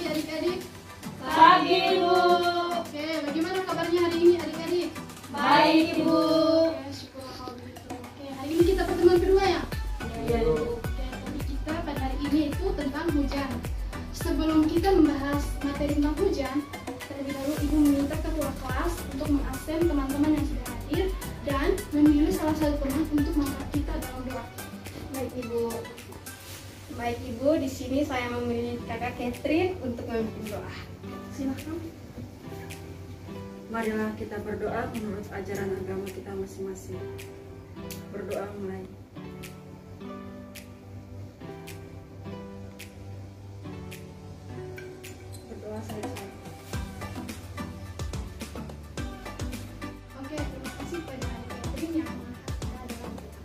pagi adik-adik. Pagi, Ibu. Oke, bagaimana kabarnya hari ini adik-adik? Baik, Ibu. Oke, syukurlah kalau begitu. Oke, hari ini kita pertemuan kedua ya? Iya, Ibu. Oke, topik kita pada hari ini itu tentang hujan. Sebelum kita membahas materi tentang hujan, terlebih dahulu Ibu meminta ketua kelas untuk mengabsen teman-teman yang sudah hadir dan memilih salah satu teman untuk mengangkat kita dalam doa. Baik Ibu. Baik Ibu, di sini saya memilih Kakak Catherine untuk memimpin doa. Silakan. Marilah kita berdoa menurut ajaran agama kita masing-masing. Berdoa mulai. Berdoa selesai. Oke, terima kasih pada adik-adik yang mengangkat kita dalam doa.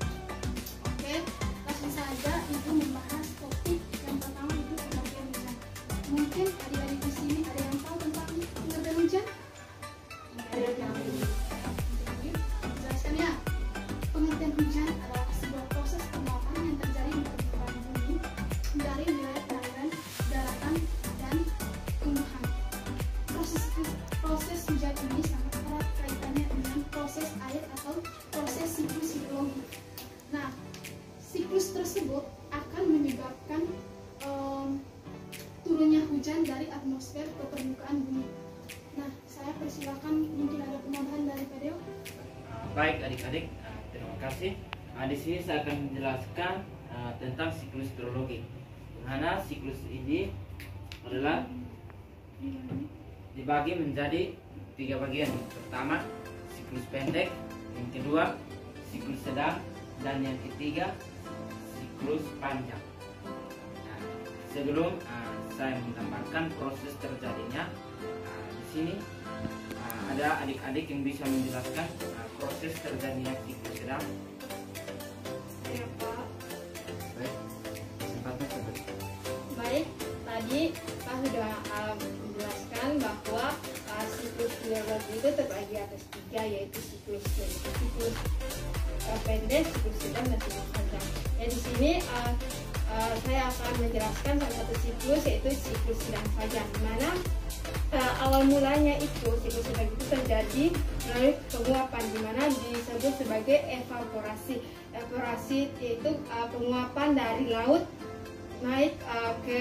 Oke, langsung saja Ibu membahas topik yang pertama itu pengertian hujan. Mungkin adik-adik di sini ada yang tahu tentang pengertian hujan? Ada kami. Jadi, jelaskan ya. Pengertian hujan adalah sebuah proses penguapan yang terjadi di permukaan bumi dari wilayah perairan, daratan, dan tumbuhan. Proses hujan ini sangat erat kaitannya dengan proses air atau proses siklus hidrologi. Nah, siklus tersebut akan menyebabkan turunnya hujan dari atmosfer ke permukaan bumi. Nah, saya persilakan mungkin ada penambahan dari Padeo. Baik adik-adik, terima kasih. Di sini saya akan menjelaskan tentang siklus hidrologi. Di mana siklus ini adalah dibagi menjadi 3 bagian. Yang pertama, siklus pendek, yang kedua, siklus sedang, dan yang ketiga, siklus panjang. Nah, sebelum saya menggambarkan proses terjadinya, di sini ada adik-adik yang bisa menjelaskan proses terjadinya siklus sedang. Ya Pak. Baik, kesempatan sebentar. Baik, tadi Pak sudah menjelaskan bahwa siklus hidrologi itu terbagi atas 3, yaitu siklus pendek, siklus sedang, dan siklus panjang. Ya, di sini saya akan menjelaskan salah satu siklus, yaitu siklus sedang saja, di mana awal mulanya itu siklus sedang itu terjadi melalui penguapan, di mana disebut sebagai evaporasi. Evaporasi yaitu penguapan dari laut naik ke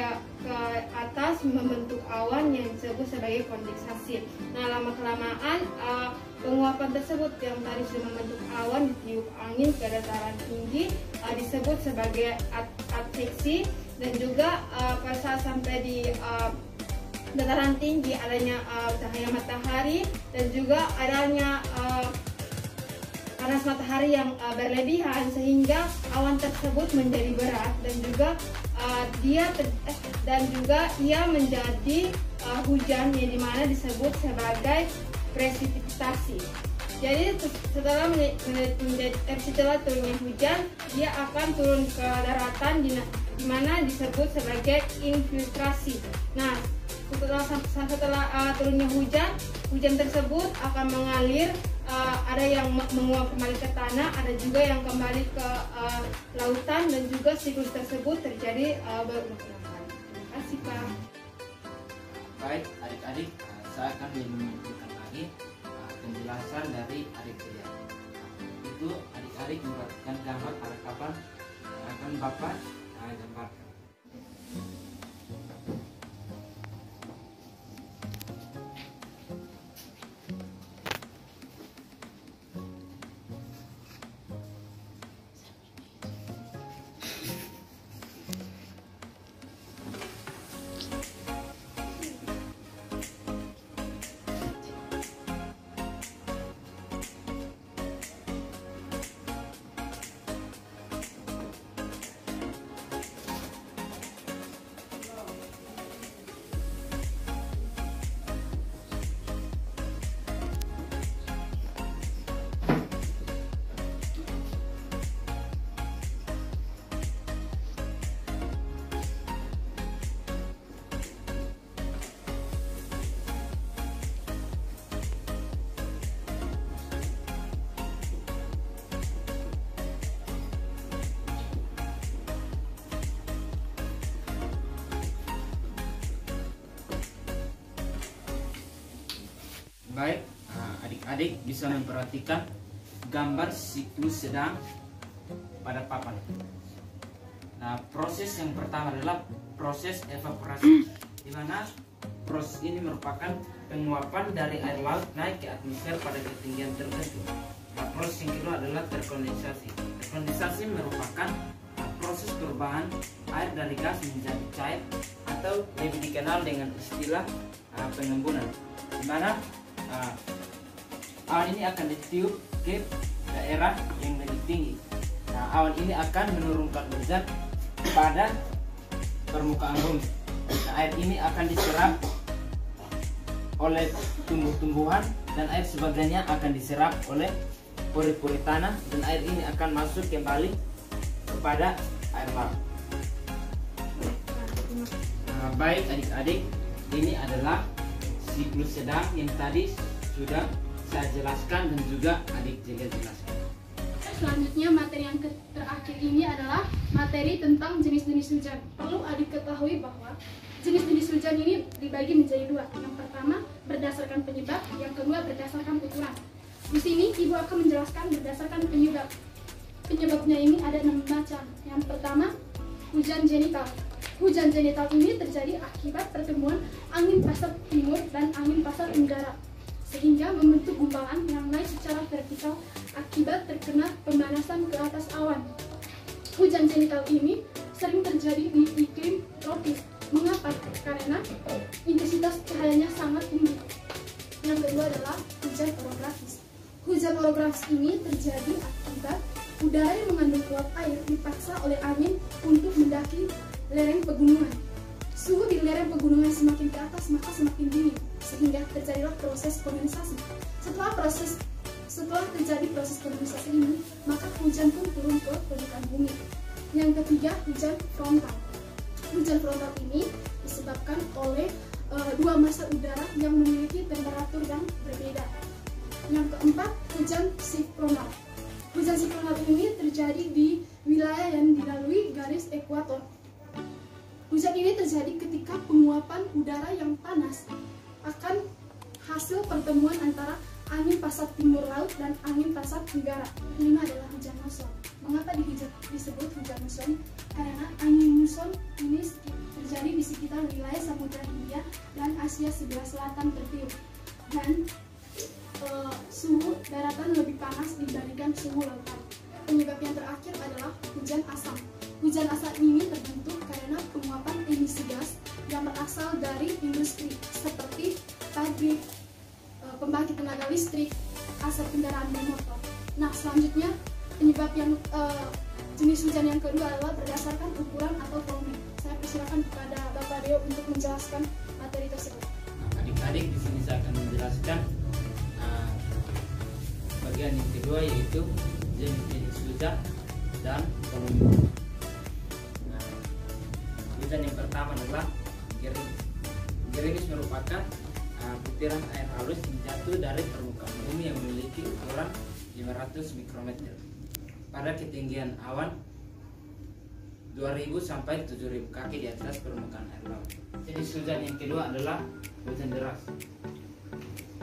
atas membentuk awan yang disebut sebagai kondensasi. Nah, lama-kelamaan penguapan tersebut yang tadi sudah membentuk awan ditiup angin ke dataran tinggi disebut sebagai adveksi, dan juga pada saat sampai di dataran tinggi adanya cahaya matahari dan juga adanya panas matahari yang berlebihan, sehingga awan tersebut menjadi berat dan juga ia menjadi hujan yang dimana disebut sebagai presipitasi. Jadi setelah turunnya hujan, dia akan turun ke daratan di mana disebut sebagai infiltrasi. Nah, setelah turunnya hujan tersebut akan mengalir, ada yang menguap kembali ke tanah, ada juga yang kembali ke lautan, dan juga siklus tersebut terjadi berulang-ulang. Terima kasih Pak. Baik adik-adik, saya akan menunjukkan lagi penjelasan dari adik saya. Itu adik-adik membuatkan gambar pada kapan akan Bapak gambarkan. Baik, adik-adik bisa memperhatikan gambar siklus sedang pada papan. Nah, proses yang pertama adalah proses evaporasi, di mana proses ini merupakan penguapan dari air laut naik ke atmosfer pada ketinggian tertentu. Nah, proses yang kedua adalah terkondensasi. Terkondensasi merupakan proses perubahan air dari gas menjadi cair atau lebih dikenal dengan istilah pengembunan, di mana awan ini akan ditiup ke daerah yang lebih tinggi. Nah, awan ini akan menurunkan hujan pada permukaan bumi. Nah, air ini akan diserap oleh tumbuh-tumbuhan dan air sebagainya akan diserap oleh pori-pori tanah, dan air ini akan masuk kembali kepada air laut. Nah, baik adik-adik, ini adalah siklus sedang yang tadi sudah saya jelaskan dan juga adik juga jelaskan. Selanjutnya materi yang terakhir ini adalah materi tentang jenis-jenis hujan. Perlu adik ketahui bahwa jenis-jenis hujan ini dibagi menjadi dua. Yang pertama berdasarkan penyebab, yang kedua berdasarkan ukuran. Di sini ibu akan menjelaskan berdasarkan penyebab. Penyebabnya ini ada 6 macam. Yang pertama, hujan zenital. Hujan zenital ini terjadi akibat pertemuan angin pasat timur dan angin pasat tenggara, sehingga membentuk gumpalan yang naik secara vertikal akibat terkena pemanasan ke atas awan. Hujan zenital ini sering terjadi di iklim tropis. Mengapa? Karena intensitas cahayanya sangat tinggi. Yang kedua adalah hujan orografis. Hujan orografis ini terjadi akibat udara yang mengandung uap air dipaksa oleh angin untuk mendaki lereng pegunungan. Suhu di lereng pegunungan semakin ke atas maka semakin dingin, sehingga terjadilah proses kondensasi. Setelah terjadi proses kondensasi ini, maka hujan pun turun ke permukaan bumi. Yang ketiga, hujan frontal. Hujan frontal ini disebabkan oleh dua massa udara yang memiliki temperatur yang berbeda. Yang keempat, hujan sikronal. Hujan sikronal ini terjadi di wilayah yang dilalui garis ekuator. Hujan ini terjadi ketika penguapan udara yang panas akan hasil pertemuan antara angin pasat timur laut dan angin pasat tenggara. Kelima adalah hujan muson. Mengapa disebut hujan muson? Karena angin muson ini terjadi di sekitar wilayah Samudra Hindia dan Asia sebelah selatan tertiup, dan suhu daratan lebih panas dibandingkan suhu lautan. Penyebab yang terakhir adalah hujan asam. Hujan asam ini terbentuk karena penguapan emisi gas yang berasal dari industri seperti pabrik, pembangkit tenaga listrik, asap kendaraan bermotor. Nah, selanjutnya penyebab yang jenis hujan yang kedua adalah berdasarkan ukuran atau volume. Saya persilakan kepada Bapak Deo untuk menjelaskan materi tersebut. Adik-adik, di sini saya akan menjelaskan bagian yang kedua, yaitu jenis-jenis hujan dan volume. Nah, hujan yang pertama adalah gerimis. Gerimis merupakan butiran air halus yang jatuh dari permukaan bumi yang memiliki ukuran 500 mikrometer pada ketinggian awan 2000 sampai 7000 kaki di atas permukaan air laut. Jenis hujan yang kedua adalah hujan deras.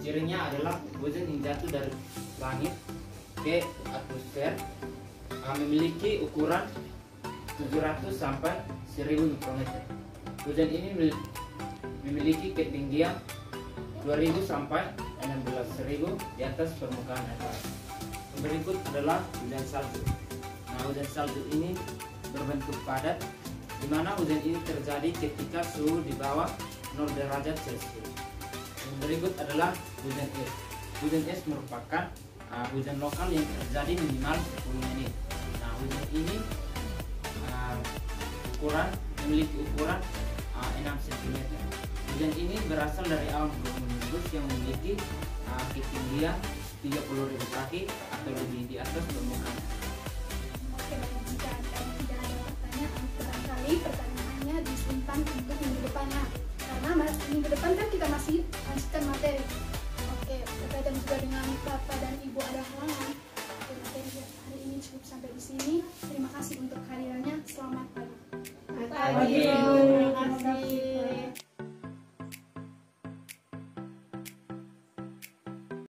Cirinya adalah hujan yang jatuh dari langit ke atmosfer, memiliki ukuran 700 sampai 1000 mikrometer. Hujan ini memiliki ketinggian 2000 sampai 16000 di atas permukaan air laut. Berikut adalah hujan salju. Nah, hujan salju ini berbentuk padat, di mana hujan ini terjadi ketika suhu di bawah 0 derajat Celcius. Yang berikut adalah hujan es. Hujan es merupakan hujan lokal yang terjadi minimal 10 menit. Nah, hujan ini memiliki ukuran 6 cm. Hujan ini berasal dari awan cumulonimbus yang memiliki ketinggian 30.000 kaki atau lebih di atas permukaan. Oke, jika tidak ada pertanyaan, barangkali pertanyaannya disimpan untuk minggu depannya, karena minggu depan kan kita masih lanjutkan materi. Oke, berkaitan juga dengan Bapak dan Ibu ada halangan. Oke, materi hari ini cukup sampai di sini. Terima kasih untuk kehadirannya. Selamat pagi. Pagi, Bu.